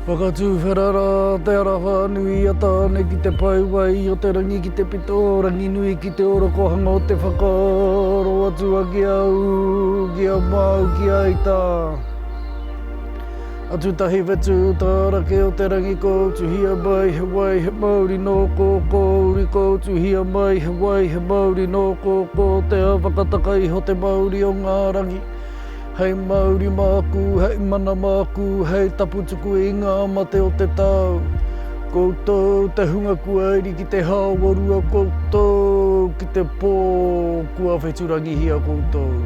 Whakatūwherara te araha nui atane ki te pauwai o te rangi ki te pito, rangi nui ki te orokohanga o te whakaaro atua ki au, ki a mau ki a ita. Atu tahi wetu tarake o te rangi koutu hia mai he wai he mauri no kōkō, uri koutu hia mai he wai he mauri no kōkō, te whakatakai ho te mauri o ngā rangi. Hei Māori māku, hei mana māku, hei taputuku i ngā mate o te tau. Koutou te hunga kuairi ki te hāwarua koutou, ki te pō kua whetūrangihia koutou.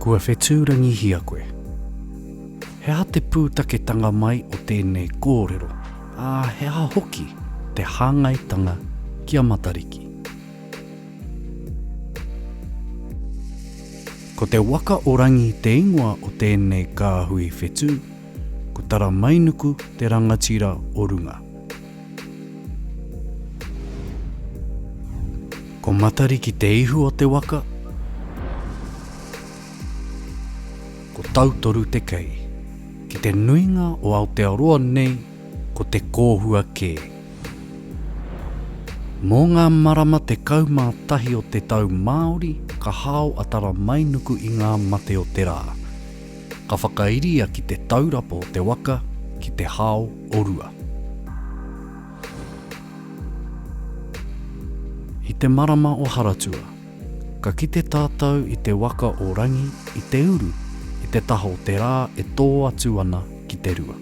Kua whetūrangihia koe. He ha te pūtaketanga mai o tēnei kōrero, he ha hoki te hāngaitanga kia matariki. Ko te waka orangi te ingoa o tēnei kāhui whetū, ko tara mainuku te rangatira o runga. Ko matariki te ihu o te waka, ko tautoru te kei, ki te nuinga o Aotearoa nei, ko te kōhua kē. Mō ngā marama te kaumā tahi o te tau Māori, ka hao atara mainuku i ngā mate o te rā. Ka whakairia ki te taurapo o te waka, ki te hao o rua. I te marama o Haratua, ka kite tātou i te waka o rangi i te uru, i te taha o te rā e tō atu ana ki te rua.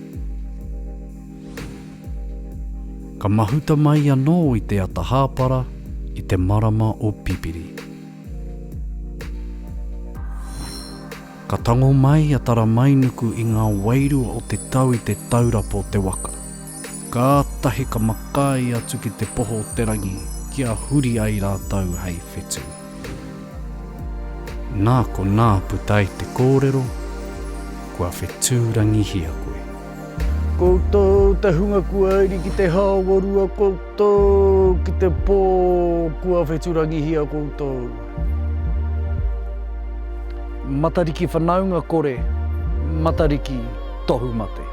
Ka mahuta mai anō i te ata hāpara, i te marama o Pipiri. Ka tango mai atara mainuku i ngā wairu o te tau i te taurapo o te waka. Ka tahi ka makai atu ki te poho o te rangi, kia huri ai rātau hei whetū. Nā ko nā putai te kōrero, kua whetūrangihia koe. Koutou te hunga kuairi ki te hāwarua koutou, ki te pō kua whetūrangihia koutou. Matariki whanaunga kore, matariki tohu mate.